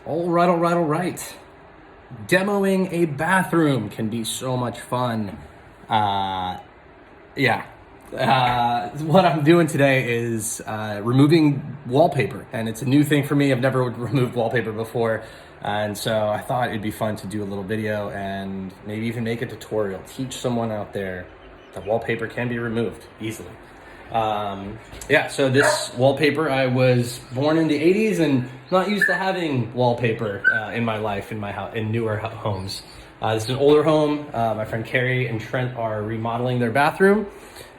All right. Demoing a bathroom can be so much fun. Yeah. What I'm doing today is removing wallpaper, and it's a new thing for me. I've never removed wallpaper before, and so I thought it'd be fun to do a little video and maybe even make a tutorial, teach someone out there that wallpaper can be removed easily. So this wallpaper, I was born in the 80s and not used to having wallpaper in my life, in my house, in newer homes. This is an older home. My friend Carrie and Trent are remodeling their bathroom.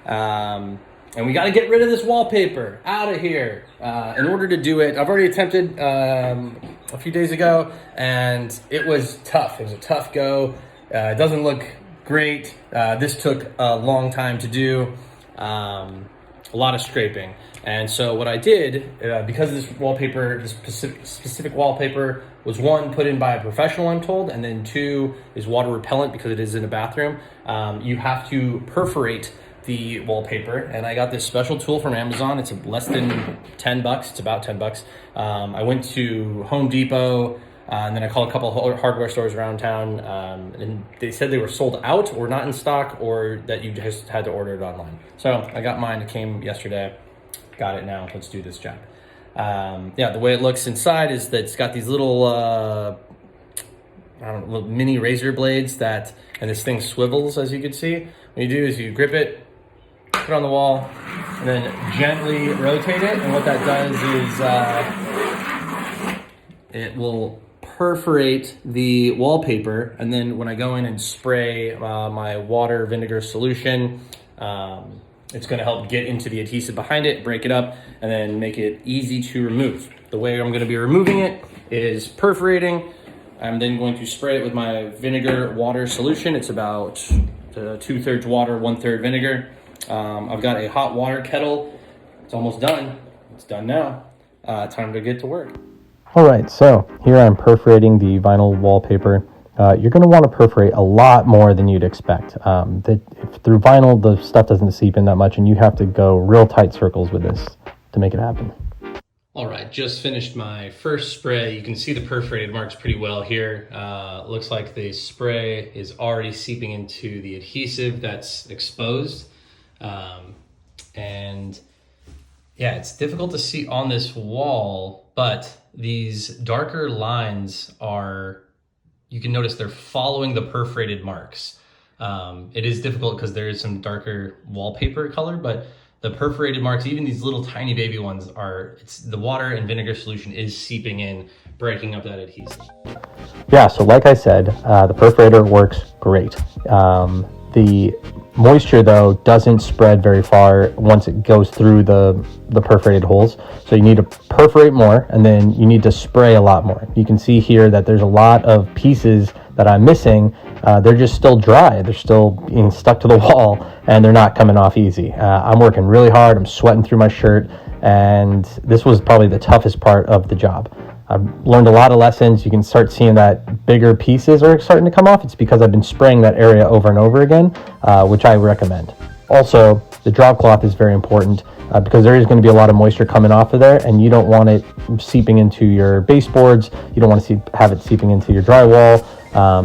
And we got to get rid of this wallpaper out of here. In order to do it, I've already attempted a few days ago, and it was tough. It was a tough go. It doesn't look great. This took a long time to do. A lot of scraping. And so what I did, because this wallpaper, this specific wallpaper was one, put in by a professional, I'm told, and then two, is water repellent because it is in a bathroom. You have to perforate the wallpaper, and I got this special tool from Amazon. It's less than $10. It's about $10. I went to Home Depot, and then I called a couple of hardware stores around town, and they said they were sold out or not in stock, or that you just had to order it online. So I got mine. It came yesterday. Got it now. Let's do this job. The way it looks inside is that it's got these little, little mini razor blades and this thing swivels, as you can see. What you do is you grip it, put it on the wall, and then gently rotate it. And what that does is it will perforate the wallpaper, and then when I go in and spray my water vinegar solution, it's going to help get into the adhesive behind it, break it up, and then make it easy to remove. The way I'm going to be removing it is perforating. I'm then going to spray it with my vinegar water solution. It's about 2/3 water, 1/3 vinegar. I've got a hot water kettle. It's almost done. It's done now. Time to get to work. All right, so here I'm perforating the vinyl wallpaper. You're going to want to perforate a lot more than you'd expect. Through vinyl, the stuff doesn't seep in that much, and you have to go real tight circles with this to make it happen. All right, just finished my first spray. You can see the perforated marks pretty well here. Looks like the spray is already seeping into the adhesive that's exposed. It's difficult to see on this wall, but these darker lines you can notice they're following the perforated marks. It is difficult because there is some darker wallpaper color, but the perforated marks, even these little tiny baby ones, the water and vinegar solution is seeping in, breaking up that adhesive. Yeah, so like I said, the perforator works great. The moisture, though, doesn't spread very far once it goes through the perforated holes. So you need to perforate more, and then you need to spray a lot more. You can see here that there's a lot of pieces that I'm missing. They're just still dry. They're still being stuck to the wall, and they're not coming off easy. I'm working really hard. I'm sweating through my shirt, and this was probably the toughest part of the job. I've learned a lot of lessons. You can start seeing that bigger pieces are starting to come off. It's because I've been spraying that area over and over again, which I recommend. Also, the drop cloth is very important because there is going to be a lot of moisture coming off of there, and you don't want it seeping into your baseboards. You don't want to have it seeping into your drywall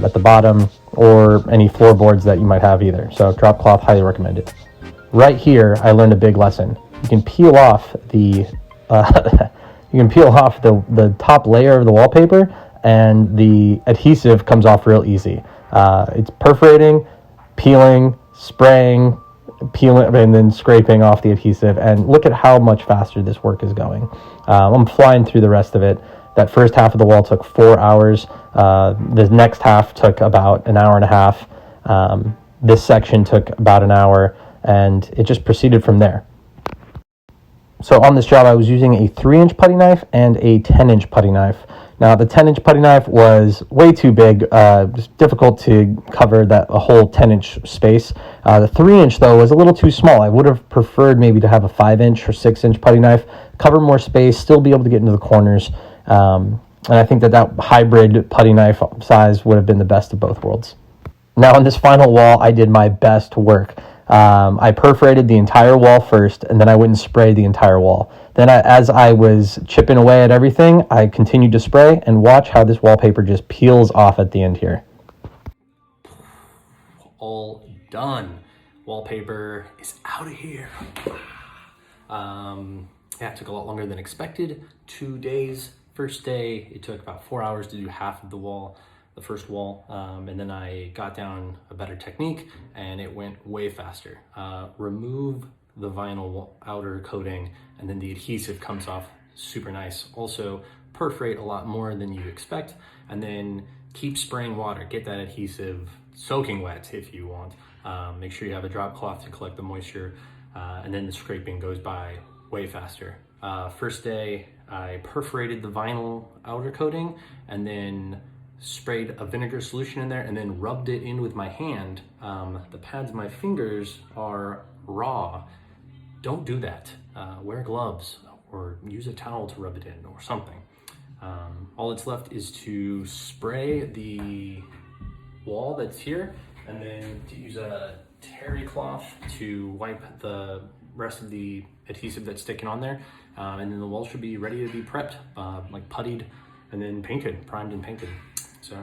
at the bottom, or any floorboards that you might have either. So drop cloth, highly recommended. Right here, I learned a big lesson. You can peel off the the top layer of the wallpaper, and the adhesive comes off real easy. It's perforating, peeling, spraying, peeling, and then scraping off the adhesive. And look at how much faster this work is going. I'm flying through the rest of it. That first half of the wall took 4 hours. The next half took about an hour and a half. This section took about an hour, and it just proceeded from there. So on this job, I was using a 3-inch putty knife and a 10-inch putty knife. Now, the 10-inch putty knife was way too big. It was difficult to cover a whole 10-inch space. The 3-inch, though, was a little too small. I would have preferred maybe to have a 5-inch or 6-inch putty knife, cover more space, still be able to get into the corners. And I think that hybrid putty knife size would have been the best of both worlds. Now, on this final wall, I did my best work. I perforated the entire wall first, and then I went and sprayed the entire wall. Then as I was chipping away at everything, I continued to spray, and watch how this wallpaper just peels off at the end here. All done. Wallpaper is out of here. Yeah, it took a lot longer than expected. 2 days. First day, it took about 4 hours to do half of the wall, the first wall, and then I got down a better technique and it went way faster. Remove the vinyl outer coating and then the adhesive comes off super nice. Also, perforate a lot more than you expect, and then keep spraying water. Get that adhesive soaking wet if you want. Make sure you have a drop cloth to collect the moisture, and then the scraping goes by way faster. First day, I perforated the vinyl outer coating and then sprayed a vinegar solution in there and then rubbed it in with my hand. The pads of my fingers are raw. Don't do that. Wear gloves or use a towel to rub it in or something. All that's left is to spray the wall that's here and then to use a terry cloth to wipe the rest of the adhesive that's sticking on there, and then the wall should be ready to be prepped, like puttied and then painted, primed and painted. So